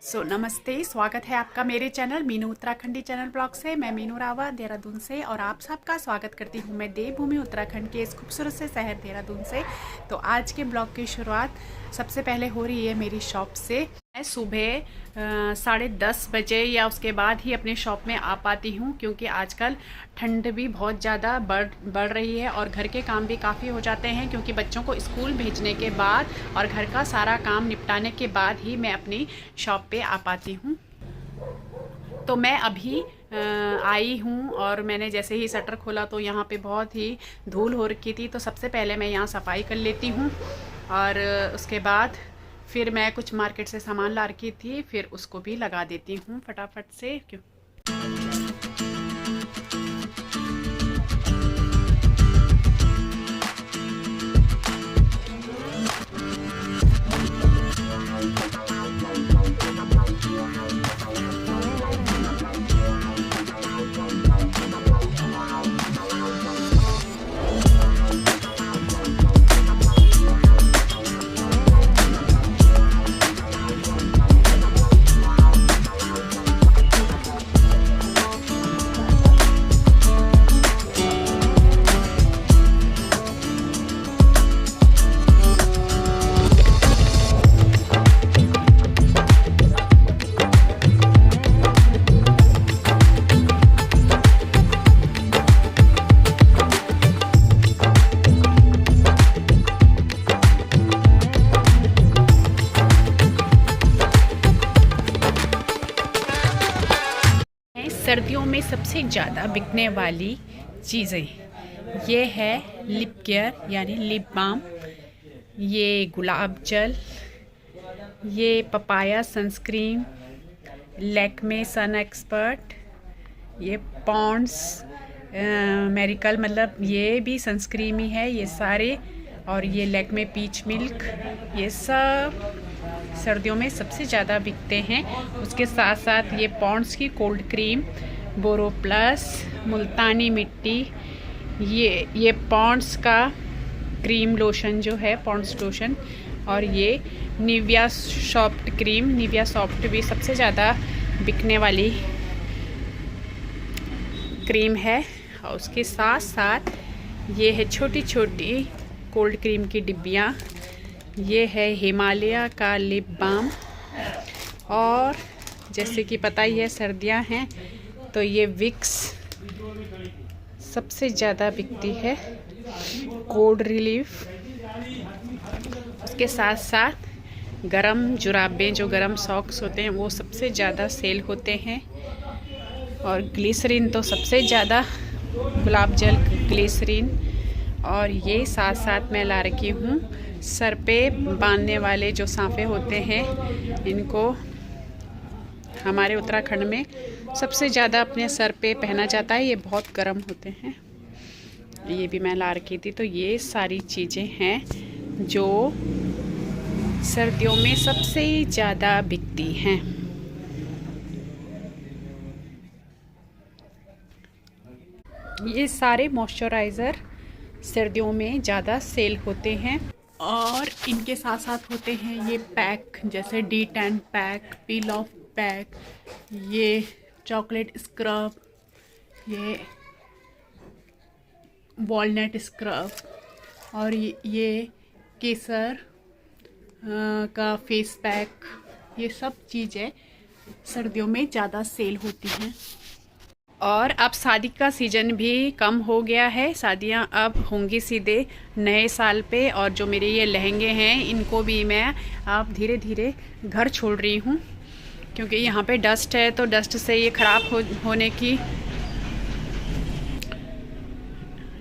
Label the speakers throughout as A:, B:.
A: नमस्ते, स्वागत है आपका मेरे channel Meenu Uttarakhandi channel blog से। मैं मीनू रावत देहरादून से और आप सबका स्वागत करती हूँ मैं देवभूमि उत्तराखंड के इस खूबसूरत से शहर देहरादून से। तो आज के ब्लॉग की शुरुआत सबसे पहले हो रही है मेरी शॉप से। मैं सुबह 10:30 बजे या उसके बाद ही अपने शॉप में आ पाती हूँ, क्योंकि आजकल ठंड भी बहुत ज़्यादा बढ़ रही है और घर के काम भी काफ़ी हो जाते हैं, क्योंकि बच्चों को स्कूल भेजने के बाद और घर का सारा काम निपटाने के बाद ही मैं अपनी शॉप पे आ पाती हूँ। तो मैं अभी आई हूँ और मैंने जैसे ही शटर खोला तो यहाँ पे बहुत ही धूल हो रखी थी। तो सबसे पहले मैं यहाँ सफाई कर लेती हूँ और उसके बाद फिर मैं कुछ मार्केट से सामान ला रखी थी, फिर उसको भी लगा देती हूँ फटाफट से। क्यों सर्दियों में सबसे ज़्यादा बिकने वाली चीज़ें ये है लिप केयर यानी लिप बाम, ये गुलाब जल, ये papaya sunscreen, Lakme sun expert, ये पॉन्ड्स मेरिकल मतलब ये भी सनस्क्रीन ही है ये सारे, और ये लैक्मे पीच मिल्क, ये सब सर्दियों में सबसे ज़्यादा बिकते हैं। उसके साथ साथ ये पॉन्ड्स की कोल्ड क्रीम, बोरो प्लस, मुल्तानी मिट्टी, ये पॉन्ड्स का क्रीम लोशन जो है पॉन्ड्स लोशन, और ये Nivea soft cream, Nivea soft भी सबसे ज़्यादा बिकने वाली क्रीम है। और उसके साथ साथ ये है छोटी छोटी कोल्ड क्रीम की डिब्बियाँ, ये है हिमालय का लिप बाम, और जैसे कि पता ही है सर्दियाँ हैं तो ये विक्स सबसे ज़्यादा बिकती है, कोल्ड रिलीफ। उसके साथ साथ गरम जुराबें, जो गरम सॉक्स होते हैं वो सबसे ज़्यादा सेल होते हैं, और ग्लिसरीन तो सबसे ज़्यादा, गुलाब जल, ग्लिसरीन। और ये साथ साथ मैं ला रखी हूँ सर पे बांधने वाले जो सांफे होते हैं, इनको हमारे उत्तराखंड में सबसे ज़्यादा अपने सर पे पहना जाता है, ये बहुत गर्म होते हैं, ये भी मैं ला रखी थी। तो ये सारी चीज़ें हैं जो सर्दियों में सबसे ज़्यादा बिकती हैं। ये सारे मॉइस्चराइज़र सर्दियों में ज़्यादा सेल होते हैं, और इनके साथ साथ होते हैं ये पैक, जैसे D10 pack, peel of pack, ये चॉकलेट स्क्रब, ये वॉलनट स्क्रब, और ये केसर का फेस पैक, ये सब चीज़ें सर्दियों में ज़्यादा सेल होती हैं। और अब शादी का सीज़न भी कम हो गया है, शादियां अब होंगी सीधे नए साल पे, और जो मेरे ये लहंगे हैं इनको भी मैं अब धीरे धीरे घर छोड़ रही हूँ, क्योंकि यहाँ पे डस्ट है तो डस्ट से ये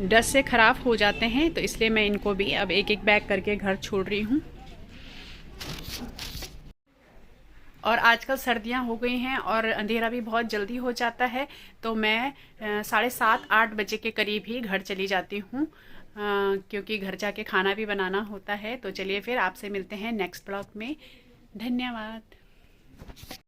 A: डस्ट से ख़राब हो जाते हैं, तो इसलिए मैं इनको भी अब एक एक बैग करके घर छोड़ रही हूँ। और आजकल सर्दियां हो गई हैं और अंधेरा भी बहुत जल्दी हो जाता है, तो मैं 7:30-8 बजे के करीब ही घर चली जाती हूँ, क्योंकि घर जाके खाना भी बनाना होता है। तो चलिए फिर आपसे मिलते हैं नेक्स्ट ब्लॉग में। धन्यवाद।